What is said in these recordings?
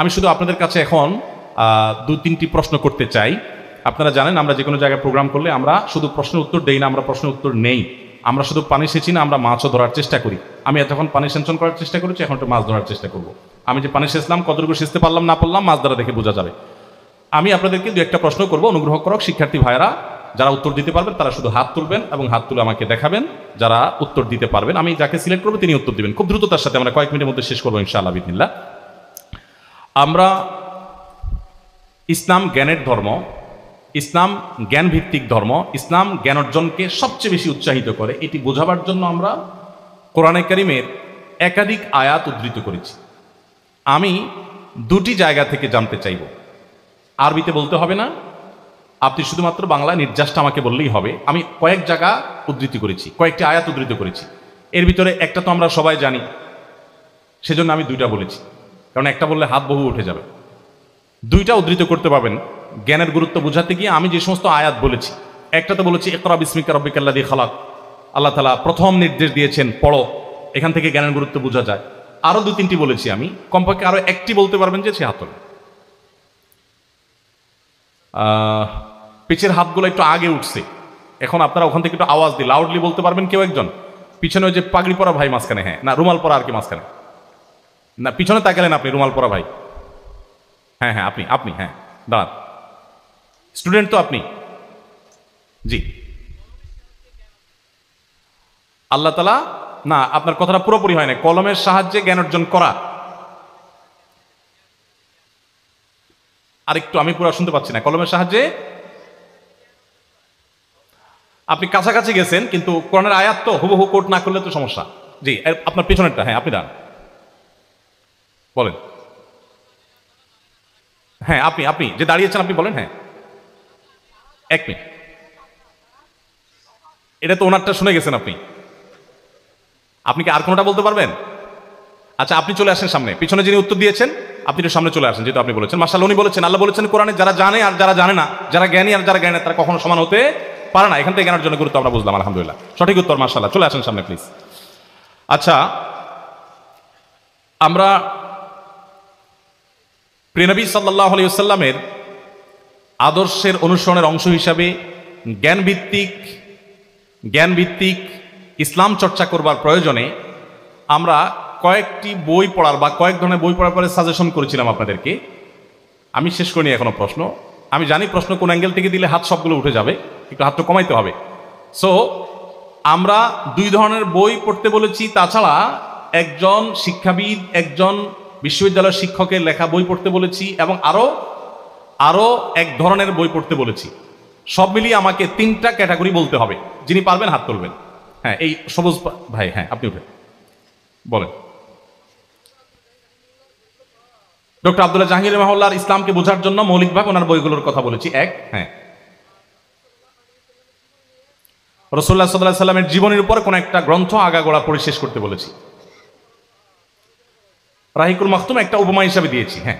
আমি শুধু আপনাদের কাছে এখন দু তিনটি প্রশ্ন করতে চাই। আপনারা জানেন আমরা যে কোনো জায়গায় প্রোগ্রাম করলে আমরা শুধু প্রশ্নের উত্তর দেই না, আমরা প্রশ্নের উত্তর নেই। আমরা শুধু পানি সেচি না, আমরা মাছও ধরার চেষ্টা করি। আমি এতক্ষণ পানি সেচন করার চেষ্টা করেছি, এখন একটু মাছ ধরার চেষ্টা করব। আমি যে পানি সেচলাম, কতটুকু সেচতে পারলাম না পারলাম মাছ দ্বারা দেখে বোঝা যাবে। আমি আপনাদেরকে দু একটা প্রশ্ন করব, অনুগ্রহ করক শিক্ষার্থী ভাইয়েরা যারা উত্তর দিতে পারবেন তারা শুধু হাত তুলবেন এবং হাত তুলে আমাকে দেখাবেন যারা উত্তর দিতে পারবেন। আমি যাকে সিলেক্ট করবো তিনি উত্তর দিবেন। খুব দ্রুততার সাথে আমরা কয়েক মিনিটের মধ্যে শেষ করবো ইনশাআল্লাহ বিদিনিল্লাহ। আমরা ইসলাম জ্ঞানের ধর্ম, ইসলাম জ্ঞান ভিত্তিক ধর্ম, ইসলাম জ্ঞান অর্জনকে সবচেয়ে বেশি উৎসাহিত করে, এটি বোঝাবার জন্য আমরা কোরআনে কারিমের একাধিক আয়াত উদ্ধৃত করেছি। আমি দুটি জায়গা থেকে জানতে চাইব, আরবিতে বলতে হবে না, আপনি শুধুমাত্র বাংলা নির্যাসটা আমাকে বললেই হবে। আমি কয়েক জায়গা উদ্ধৃতি করেছি, কয়েকটি আয়াত উদ্ধৃত করেছি। এর ভিতরে একটা তো আমরা সবাই জানি, সেজন্য আমি দুইটা বলেছি, কারণ একটা বললে হাত বহু উঠে যাবে। দুইটা উদ্ধৃত করতে পারবেন জ্ঞানের গুরুত্ব বোঝাতে গিয়ে। আমি যে সমস্ত আয়াত বলেছি, একটা তো বলেছি ইকরা বিসমিকা রাব্বিকাল্লাযী খালাক, আল্লাহ তাআলা প্রথম নির্দেশ দিয়েছেন পড়ো, এখান থেকে জ্ঞানের গুরুত্ব বোঝা যায়। আরো দু তিনটি বলেছি আমি, কমপক্ষে আরো একটি বলতে পারবেন যে সে হাত তোলে। পিছের হাতগুলো একটু আগে উঠছে, এখন আপনারা ওখান থেকে একটু আওয়াজ দিয়ে লাউডলি বলতে পারবেন কেউ একজন। পিছনে ওই যে পাগড়ি পরা ভাই মাঝখানে, হ্যাঁ না রুমাল পরা আর কি মাঝখানে, না পিছনে তাকালেন আপনি, রুমাল পরা ভাই, হ্যাঁ হ্যাঁ আপনি আপনি হ্যাঁ দাঁড়ান, স্টুডেন্ট তো আপনি, জি। আল্লাহ তাআলা, না আপনার কথাটা পুরোপুরি হয় না, কলমের সাহায্যে জ্ঞান অর্জন করা, আরেকটু আমি পুরো শুনতে পাচ্ছি না। কলমের সাহায্যে আপনি কাছাকাছি গেছেন, কিন্তু কোরআনের আয়াত তো হুবহু কোট না করলে তো সমস্যা। জি আপনার পিছনেরটা, হ্যাঁ আপনি দাঁড়ান, বলেন। হ্যাঁ আপনি আপনি যে দাঁড়িয়েছেন আপনি বলেন। হ্যাঁ এক মিনিট, এটা তো ওনারটা শুনে গেছেন আপনি, আপনি কি আর কোনোটা বলতে পারবেন? আচ্ছা আপনি চলে আসেন সামনে, পিছনে যিনি উত্তর দিয়েছেন আপনি একটু সামনে চলে আসেন, যেহেতু আপনি বলেছেন। মাশাআল্লাহ, উনি বলেছেন, আল্লাহ বলেছেন কোরআনে যারা জানে আর যারা জানে না, যারা জ্ঞানী আর যারা জ্ঞানী তারা কখনো সমান হতে পারে না। এখান থেকে জ্ঞানের জন্য গুরুত্ব আমরা বুঝলাম, আলহামদুলিল্লাহ, সঠিক উত্তর, মাশাআল্লাহ। চলে আসেন সামনে প্লিজ। আচ্ছা, আমরা প্রিয় নবী সাল্লাল্লাহু আলাইহি ওয়াসাল্লামের আদর্শের অনুসরণের অংশ হিসাবে জ্ঞান ভিত্তিক ইসলাম চর্চা করবার প্রয়োজনে আমরা কয়েকটি বই পড়ার বা কয়েক ধরনের বই পড়ার পরে সাজেশন করেছিলাম আপনাদেরকে। আমি শেষ করিনি এখনো প্রশ্ন। আমি জানি প্রশ্ন কোন অ্যাঙ্গেল থেকে দিলে হাত সবগুলো উঠে যাবে, একটু হাতটা কমাইতে হবে। সো আমরা দুই ধরনের বই পড়তে বলেছি, তাছাড়া একজন শিক্ষাবিদ, একজন বিশ্ববিদ্যালয়ের শিক্ষকের লেখা বই পড়তে বলেছি, এবং আরো এক ধরনের বই পড়তে বলেছি। সব মিলিয়ে আমাকে তিনটা ক্যাটাগরি বলতে হবে। যিনি পারবেন হাত তুলবেন। হ্যাঁ এই সবুজ ভাই, হ্যাঁ আপনি উঠেন, বলেন। ডক্টর আব্দুল্লাহ জাহাঙ্গীর রাহিমাহুল্লাহর ইসলামকে বোঝার জন্য মৌলিকভাবে ওনার বইগুলোর কথা বলেছি। এক, হ্যাঁ রাসূলুল্লাহ সাল্লাল্লাহু আলাইহি সাল্লামের জীবনের উপর কোন একটা গ্রন্থ আগাগোড়া পড়ে শেষ করতে বলেছি। রাহিকুল মাখতুম একটা উপমা হিসাবে দিয়েছি। হ্যাঁ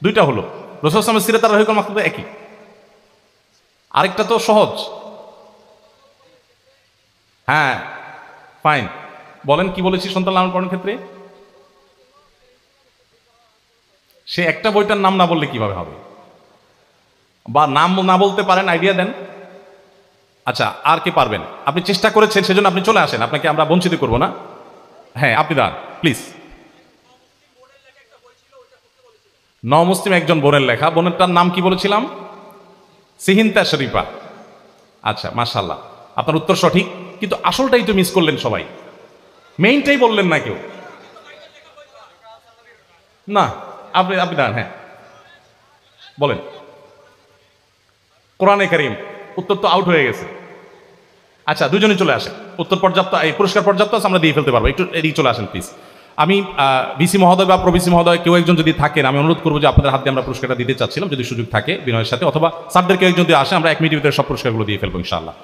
দুইটা হলো, রাসূল সাল্লাল্লাহু আলাইহি ওয়াসাল্লামের সিরাত আর রাহিকুল মাখতুম একই। আরেকটা তো সহজ। হ্যাঁ ফাইন, বলেন কি বলেছি সন্তান লালন পালনের ক্ষেত্রে? সে একটা বইটার নাম না বললে কিভাবে হবে, বা নাম না বলতে পারেন, আইডিয়া দেন। আচ্ছা আর কে পারবেন? আপনি চেষ্টা করেছেন, সেজন্য আপনি চলে আসেন, আপনাকে আমরা বঞ্চিত করবো না। হ্যাঁ আপনি দাঁড়ান প্লিজ। মুসলিম একজন বোনের লেখা, বোনেরটার নাম কি বলেছিলাম? সিহিনতা শরীফা। আচ্ছা মাশাআল্লাহ, আপনার উত্তর সঠিক, কিন্তু আসলটাই তো মিস করলেন সবাই, মেইনটাই বললেন না কেউ। না আপনি দাঁড়ান, হ্যাঁ বলেন। কোরআনে কারীম, উত্তর তো আউট হয়ে গেছে। আচ্ছা দুজনে চলে আসেন, উত্তর পর্যাপ্ত, এই পুরস্কার পর্যাপ্ত আছে, আমরা দিয়ে ফেলতে পারবো। একটু এদিকে চলে আসেন প্লিজ। আমি ভিসি মহোদয় বা প্রভিসি মহোদয় কেউ একজন যদি থাকেন, আমি অনুরোধ করবো যে আপনাদের হাত দিয়ে আমরা পুরস্কারটা দিতে চাচ্ছিলাম, যদি সুযোগ থাকে বিনয়ের সাথে, অথবা স্যারদের কেউ একজন যদি আসে, আমরা 1 মিনিটের ভিতরে সব পুরস্কারগুলো দিয়ে ফেলবো ইনশাআল্লাহ।